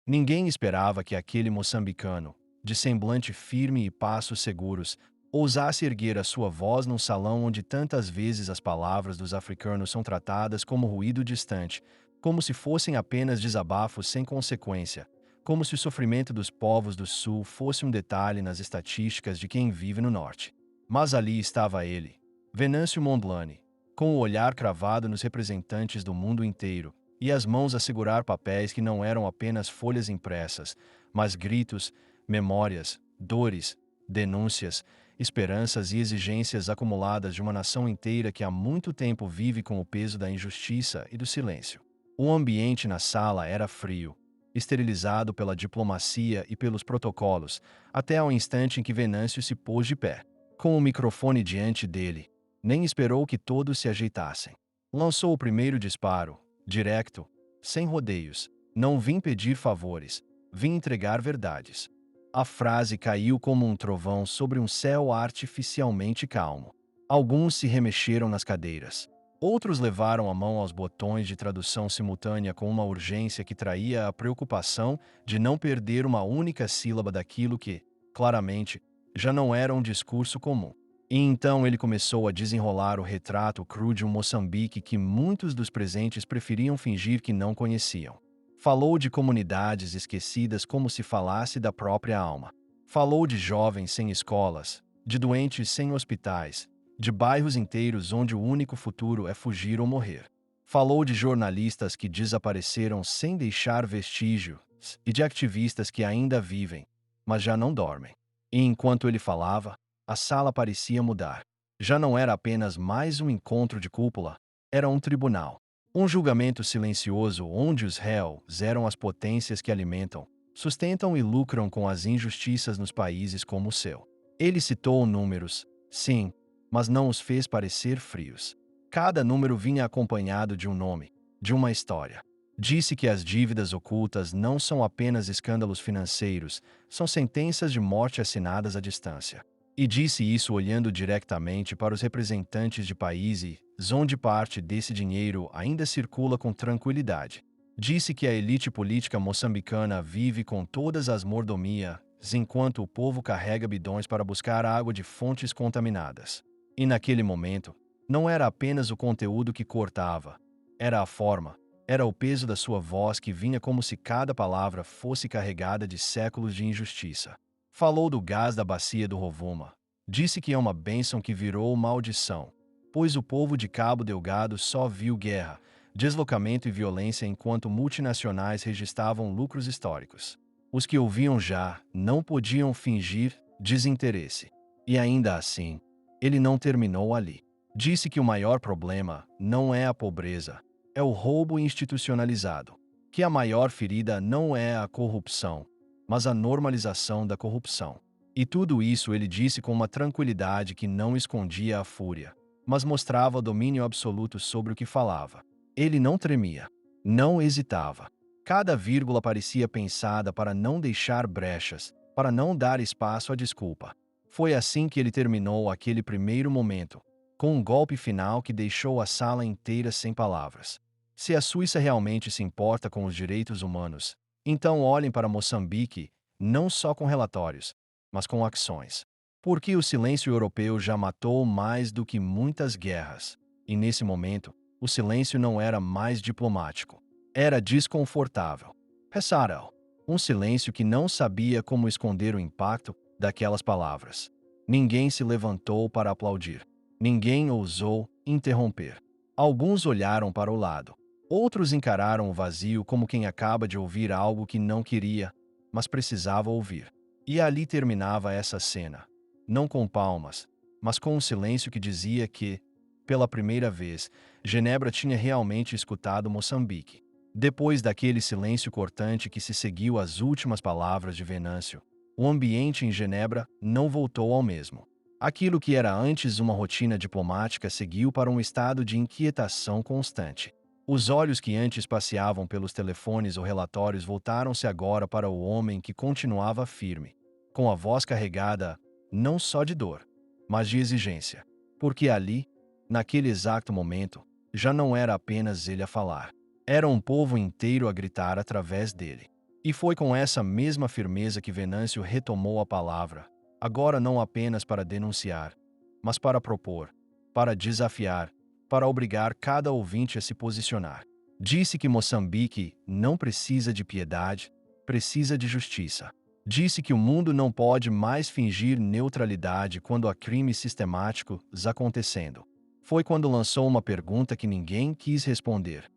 Ninguém esperava que aquele moçambicano, de semblante firme e passos seguros, ousasse erguer a sua voz num salão onde tantas vezes as palavras dos africanos são tratadas como ruído distante, como se fossem apenas desabafos sem consequência, como se o sofrimento dos povos do Sul fosse um detalhe nas estatísticas de quem vive no Norte. Mas ali estava ele, Venâncio Mondlane, com o olhar cravado nos representantes do mundo inteiro, e as mãos a segurar papéis que não eram apenas folhas impressas, mas gritos, memórias, dores, denúncias, esperanças e exigências acumuladas de uma nação inteira que há muito tempo vive com o peso da injustiça e do silêncio. O ambiente na sala era frio, esterilizado pela diplomacia e pelos protocolos, até ao instante em que Venâncio se pôs de pé, com o microfone diante dele. Nem esperou que todos se ajeitassem. Lançou o primeiro disparo, direto, sem rodeios. Não vim pedir favores, vim entregar verdades. A frase caiu como um trovão sobre um céu artificialmente calmo. Alguns se remexeram nas cadeiras. Outros levaram a mão aos botões de tradução simultânea com uma urgência que traía a preocupação de não perder uma única sílaba daquilo que, claramente, já não era um discurso comum. E então ele começou a desenrolar o retrato cru de um Moçambique que muitos dos presentes preferiam fingir que não conheciam. Falou de comunidades esquecidas como se falasse da própria alma. Falou de jovens sem escolas, de doentes sem hospitais, de bairros inteiros onde o único futuro é fugir ou morrer. Falou de jornalistas que desapareceram sem deixar vestígios e de ativistas que ainda vivem, mas já não dormem. E enquanto ele falava, a sala parecia mudar. Já não era apenas mais um encontro de cúpula, era um tribunal. Um julgamento silencioso onde os réus eram as potências que alimentam, sustentam e lucram com as injustiças nos países como o seu. Ele citou números, sim, mas não os fez parecer frios. Cada número vinha acompanhado de um nome, de uma história. Disse que as dívidas ocultas não são apenas escândalos financeiros, são sentenças de morte assinadas à distância. E disse isso olhando diretamente para os representantes de países onde parte desse dinheiro ainda circula com tranquilidade. Disse que a elite política moçambicana vive com todas as mordomias, enquanto o povo carrega bidões para buscar água de fontes contaminadas. E naquele momento, não era apenas o conteúdo que cortava, era a forma, era o peso da sua voz que vinha como se cada palavra fosse carregada de séculos de injustiça. Falou do gás da bacia do Rovuma. Disse que é uma bênção que virou maldição, pois o povo de Cabo Delgado só viu guerra, deslocamento e violência enquanto multinacionais registravam lucros históricos. Os que ouviam já não podiam fingir desinteresse. E ainda assim, ele não terminou ali. Disse que o maior problema não é a pobreza, é o roubo institucionalizado. Que a maior ferida não é a corrupção, mas a normalização da corrupção. E tudo isso ele disse com uma tranquilidade que não escondia a fúria, mas mostrava domínio absoluto sobre o que falava. Ele não tremia, não hesitava. Cada vírgula parecia pensada para não deixar brechas, para não dar espaço à desculpa. Foi assim que ele terminou aquele primeiro momento, com um golpe final que deixou a sala inteira sem palavras. Se a Suíça realmente se importa com os direitos humanos, então olhem para Moçambique, não só com relatórios, mas com ações. Porque o silêncio europeu já matou mais do que muitas guerras. E nesse momento, o silêncio não era mais diplomático. Era desconfortável. Pensaram. Um silêncio que não sabia como esconder o impacto daquelas palavras. Ninguém se levantou para aplaudir. Ninguém ousou interromper. Alguns olharam para o lado. Outros encararam o vazio como quem acaba de ouvir algo que não queria, mas precisava ouvir. E ali terminava essa cena. Não com palmas, mas com um silêncio que dizia que, pela primeira vez, Genebra tinha realmente escutado Moçambique. Depois daquele silêncio cortante que se seguiu às últimas palavras de Venâncio, o ambiente em Genebra não voltou ao mesmo. Aquilo que era antes uma rotina diplomática seguiu para um estado de inquietação constante. Os olhos que antes passeavam pelos telefones ou relatórios voltaram-se agora para o homem que continuava firme, com a voz carregada, não só de dor, mas de exigência. Porque ali, naquele exato momento, já não era apenas ele a falar. Era um povo inteiro a gritar através dele. E foi com essa mesma firmeza que Venâncio retomou a palavra, agora não apenas para denunciar, mas para propor, para desafiar, para obrigar cada ouvinte a se posicionar. Disse que Moçambique não precisa de piedade, precisa de justiça. Disse que o mundo não pode mais fingir neutralidade quando há crimes sistemáticos acontecendo. Foi quando lançou uma pergunta que ninguém quis responder.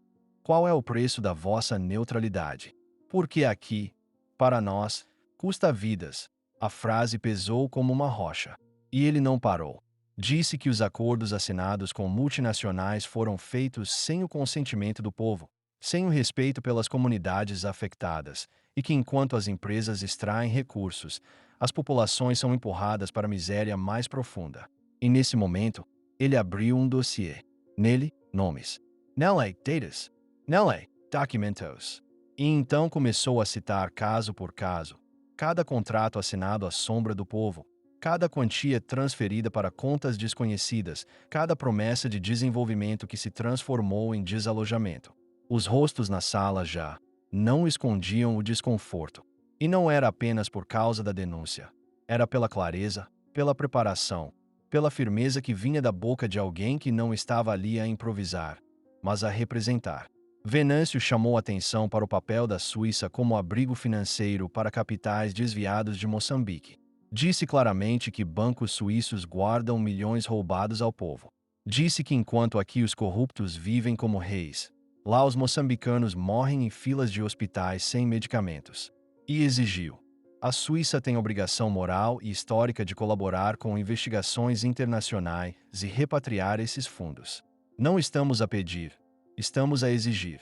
Qual é o preço da vossa neutralidade? Porque aqui, para nós, custa vidas. A frase pesou como uma rocha. E ele não parou. Disse que os acordos assinados com multinacionais foram feitos sem o consentimento do povo, sem o respeito pelas comunidades afetadas, e que enquanto as empresas extraem recursos, as populações são empurradas para a miséria mais profunda. E nesse momento, ele abriu um dossiê. Nele, nomes. Nele, datas. Nele, documentos. E então começou a citar caso por caso, cada contrato assinado à sombra do povo, cada quantia transferida para contas desconhecidas, cada promessa de desenvolvimento que se transformou em desalojamento. Os rostos na sala já não escondiam o desconforto. E não era apenas por causa da denúncia. Era pela clareza, pela preparação, pela firmeza que vinha da boca de alguém que não estava ali a improvisar, mas a representar. Venâncio chamou atenção para o papel da Suíça como abrigo financeiro para capitais desviados de Moçambique. Disse claramente que bancos suíços guardam milhões roubados ao povo. Disse que enquanto aqui os corruptos vivem como reis, lá os moçambicanos morrem em filas de hospitais sem medicamentos. E exigiu: a Suíça tem obrigação moral e histórica de colaborar com investigações internacionais e repatriar esses fundos. Não estamos a pedir, estamos a exigir.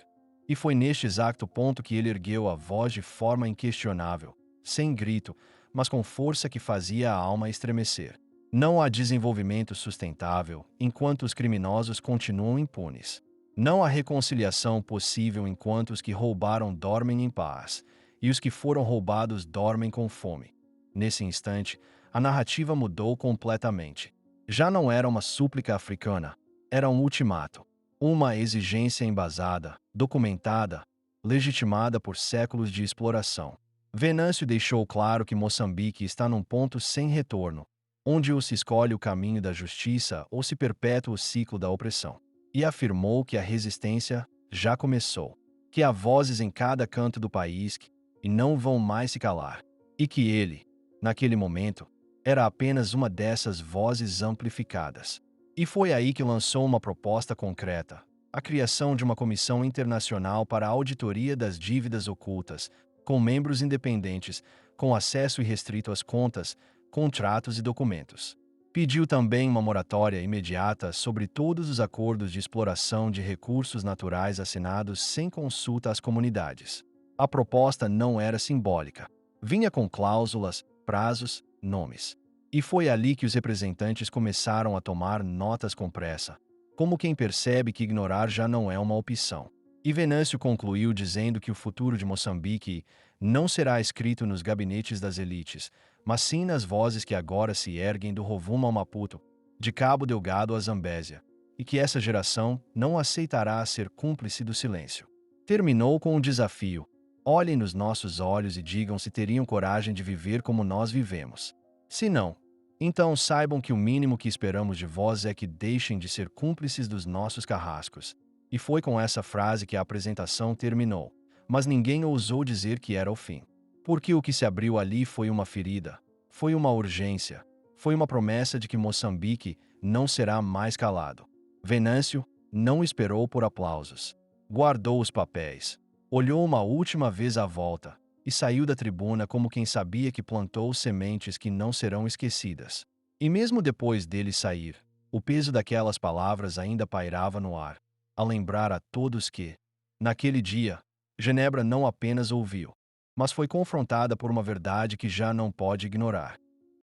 E foi neste exato ponto que ele ergueu a voz de forma inquestionável, sem grito, mas com força que fazia a alma estremecer. Não há desenvolvimento sustentável enquanto os criminosos continuam impunes. Não há reconciliação possível enquanto os que roubaram dormem em paz, e os que foram roubados dormem com fome. Nesse instante, a narrativa mudou completamente. Já não era uma súplica africana, era um ultimato. Uma exigência embasada, documentada, legitimada por séculos de exploração. Venâncio deixou claro que Moçambique está num ponto sem retorno, onde ou se escolhe o caminho da justiça ou se perpetua o ciclo da opressão. E afirmou que a resistência já começou, que há vozes em cada canto do país e não vão mais se calar, e que ele, naquele momento, era apenas uma dessas vozes amplificadas. E foi aí que lançou uma proposta concreta: a criação de uma comissão internacional para a auditoria das dívidas ocultas, com membros independentes, com acesso irrestrito às contas, contratos e documentos. Pediu também uma moratória imediata sobre todos os acordos de exploração de recursos naturais assinados sem consulta às comunidades. A proposta não era simbólica. Vinha com cláusulas, prazos, nomes. E foi ali que os representantes começaram a tomar notas com pressa, como quem percebe que ignorar já não é uma opção. E Venâncio concluiu dizendo que o futuro de Moçambique não será escrito nos gabinetes das elites, mas sim nas vozes que agora se erguem do Rovuma ao Maputo, de Cabo Delgado a Zambésia, e que essa geração não aceitará ser cúmplice do silêncio. Terminou com um desafio: olhem nos nossos olhos e digam se teriam coragem de viver como nós vivemos. Se não, então saibam que o mínimo que esperamos de vós é que deixem de ser cúmplices dos nossos carrascos. E foi com essa frase que a apresentação terminou, mas ninguém ousou dizer que era o fim. Porque o que se abriu ali foi uma ferida, foi uma urgência, foi uma promessa de que Moçambique não será mais calado. Venâncio não esperou por aplausos. Guardou os papéis, olhou uma última vez à volta e saiu da tribuna como quem sabia que plantou sementes que não serão esquecidas. E mesmo depois dele sair, o peso daquelas palavras ainda pairava no ar, a lembrar a todos que, naquele dia, Genebra não apenas ouviu, mas foi confrontada por uma verdade que já não pode ignorar.